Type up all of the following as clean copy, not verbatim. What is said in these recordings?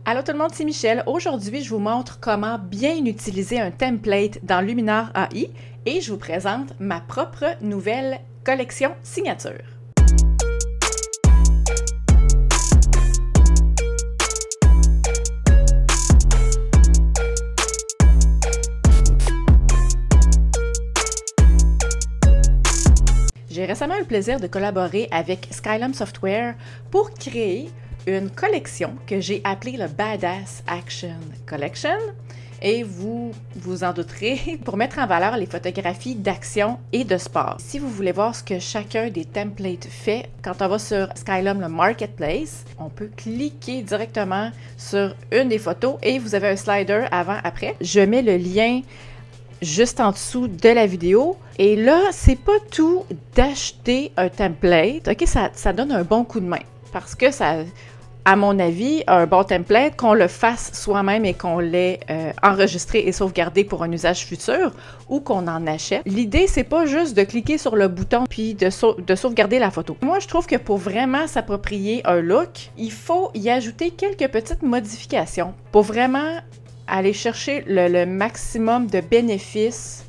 Allô tout le monde, c'est Michel. Aujourd'hui, je vous montre comment bien utiliser un template dans Luminar AI et je vous présente ma propre nouvelle collection signature. J'ai récemment eu le plaisir de collaborer avec Skylum Software pour créer une collection que j'ai appelée le Badass Action Collection et vous vous en douterez pour mettre en valeur les photographies d'action et de sport. Si vous voulez voir ce que chacun des templates fait, quand on va sur Skylum le Marketplace, on peut cliquer directement sur une des photos et vous avez un slider avant-après. Je mets le lien juste en dessous de la vidéo. Et là, c'est pas tout d'acheter un template. OK, ça donne un bon coup de main parce que ça, à mon avis, un bon template, qu'on le fasse soi-même et qu'on l'ait enregistré et sauvegardé pour un usage futur ou qu'on en achète. L'idée, c'est pas juste de cliquer sur le bouton puis de sauvegarder la photo. Moi, je trouve que pour vraiment s'approprier un look, il faut y ajouter quelques petites modifications pour vraiment aller chercher le maximum de bénéfices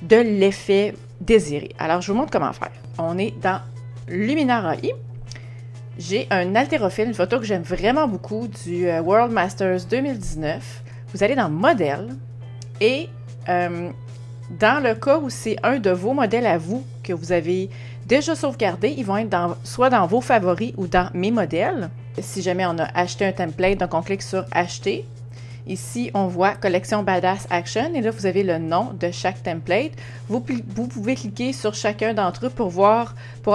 de l'effet désiré. Alors, je vous montre comment faire. On est dans Luminar AI. J'ai un haltérophile, une photo que j'aime vraiment beaucoup du World Masters 2019. Vous allez dans Modèle et dans le cas où c'est un de vos modèles à vous que vous avez déjà sauvegardé, ils vont être soit dans vos favoris ou dans Mes modèles. Si jamais on a acheté un template, donc on clique sur Acheter. Ici, on voit Collection Badass Action et là, vous avez le nom de chaque template. Vous pouvez cliquer sur chacun d'entre eux pour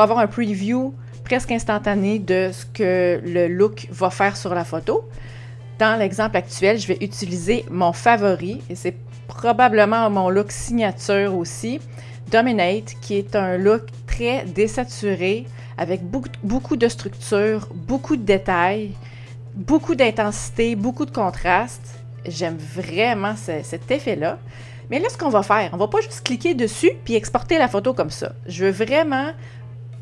avoir un preview presque instantané de ce que le look va faire sur la photo. Dans l'exemple actuel, je vais utiliser mon favori et c'est probablement mon look signature aussi, Dominate, qui est un look très désaturé avec beaucoup de structure, beaucoup de détails, beaucoup d'intensité, beaucoup de contraste. J'aime vraiment cet effet-là. Mais là, ce qu'on va faire, on va pas juste cliquer dessus puis exporter la photo comme ça. Je veux vraiment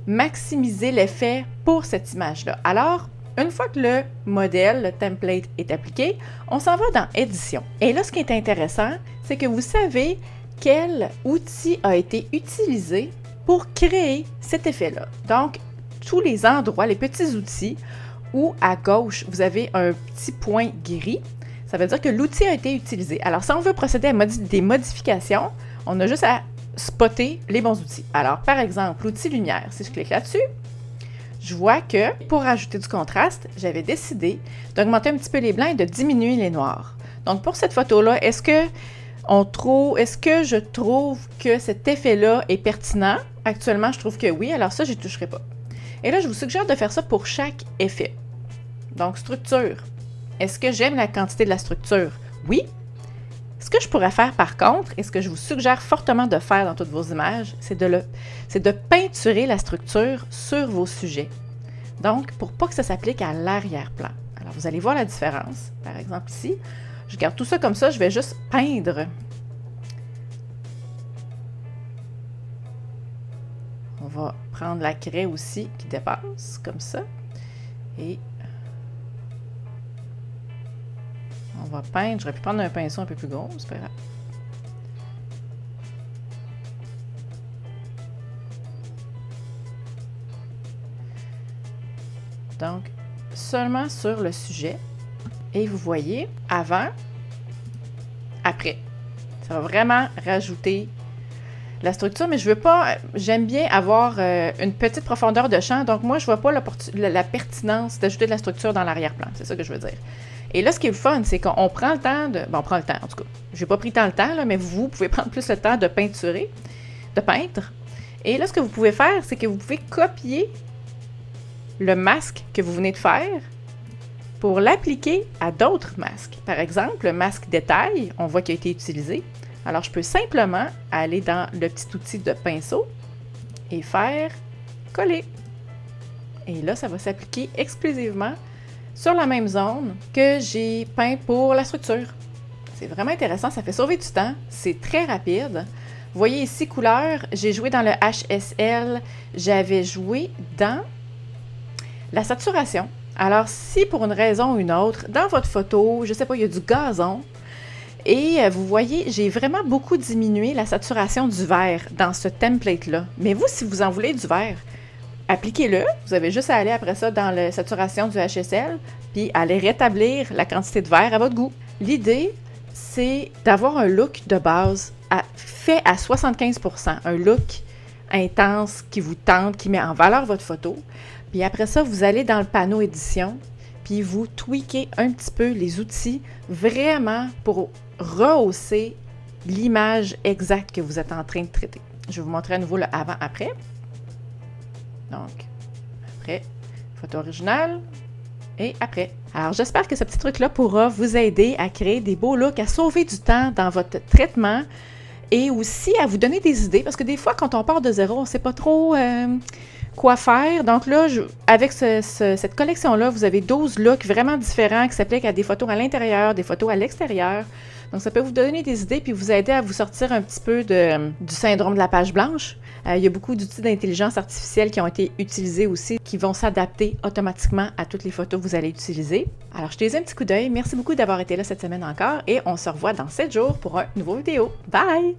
maximiser l'effet pour cette image-là. Alors, une fois que le modèle, le template est appliqué, on s'en va dans Édition. Et là, ce qui est intéressant, c'est que vous savez quel outil a été utilisé pour créer cet effet-là. Donc, tous les endroits, les petits outils, où à gauche, vous avez un petit point gris, ça veut dire que l'outil a été utilisé. Alors, si on veut procéder à des modifications, on a juste à spotter les bons outils. Alors, par exemple, l'outil lumière, si je clique là-dessus, je vois que pour ajouter du contraste, j'avais décidé d'augmenter un petit peu les blancs et de diminuer les noirs. Donc, pour cette photo-là, est-ce que je trouve que cet effet-là est pertinent? Actuellement, je trouve que oui, alors ça, je n'y toucherai pas. Et là, je vous suggère de faire ça pour chaque effet. Donc, structure. Est-ce que j'aime la quantité de la structure? Oui. Ce que je pourrais faire par contre, et ce que je vous suggère fortement de faire dans toutes vos images, c'est de peinturer la structure sur vos sujets. Donc, pour pas que ça s'applique à l'arrière-plan. Alors, vous allez voir la différence. Par exemple, ici, je garde tout ça comme ça, je vais juste peindre. On va prendre la craie aussi qui dépasse, comme ça. Et on va peindre. J'aurais pu prendre un pinceau un peu plus gros, c'est pas grave. Donc, seulement sur le sujet. Et vous voyez, avant, après. Ça va vraiment rajouter la structure, mais je veux pas, j'aime bien avoir une petite profondeur de champ, donc moi, je vois pas la pertinence d'ajouter de la structure dans l'arrière-plan, c'est ça que je veux dire. Et là, ce qui est le fun, c'est qu'on prend le temps de, bon, on prend le temps, en tout cas, j'ai pas pris tant le temps, là, mais vous pouvez prendre plus le temps de peinturer, de peindre. Et là, ce que vous pouvez faire, c'est que vous pouvez copier le masque que vous venez de faire pour l'appliquer à d'autres masques. Par exemple, le masque détail, on voit qu'il a été utilisé. Alors, je peux simplement aller dans le petit outil de pinceau et faire coller. Et là, ça va s'appliquer exclusivement sur la même zone que j'ai peint pour la structure. C'est vraiment intéressant, ça fait sauver du temps, c'est très rapide. Vous voyez ici, couleur, j'ai joué dans le HSL, j'avais joué dans la saturation. Alors, si pour une raison ou une autre, dans votre photo, je sais pas, il y a du gazon, et vous voyez, j'ai vraiment beaucoup diminué la saturation du vert dans ce template-là. Mais vous, si vous en voulez du vert, appliquez-le. Vous avez juste à aller après ça dans la saturation du HSL, puis aller rétablir la quantité de vert à votre goût. L'idée, c'est d'avoir un look de base fait à 75%, un look intense qui vous tente, qui met en valeur votre photo. Puis après ça, vous allez dans le panneau édition, puis vous tweakez un petit peu les outils vraiment pour rehausser l'image exacte que vous êtes en train de traiter. Je vais vous montrer à nouveau le avant-après. Donc, après, photo originale et après. Alors, j'espère que ce petit truc-là pourra vous aider à créer des beaux looks, à sauver du temps dans votre traitement et aussi à vous donner des idées, parce que des fois, quand on part de zéro, on ne sait pas trop quoi faire. Donc là, avec cette collection-là, vous avez 12 looks vraiment différents qui s'appliquent à des photos à l'intérieur, des photos à l'extérieur. Donc, ça peut vous donner des idées puis vous aider à vous sortir un petit peu du syndrome de la page blanche. Il y a beaucoup d'outils d'intelligence artificielle qui ont été utilisés aussi, qui vont s'adapter automatiquement à toutes les photos que vous allez utiliser. Alors, jetez un petit coup d'œil. Merci beaucoup d'avoir été là cette semaine encore et on se revoit dans 7 jours pour un nouveau vidéo. Bye!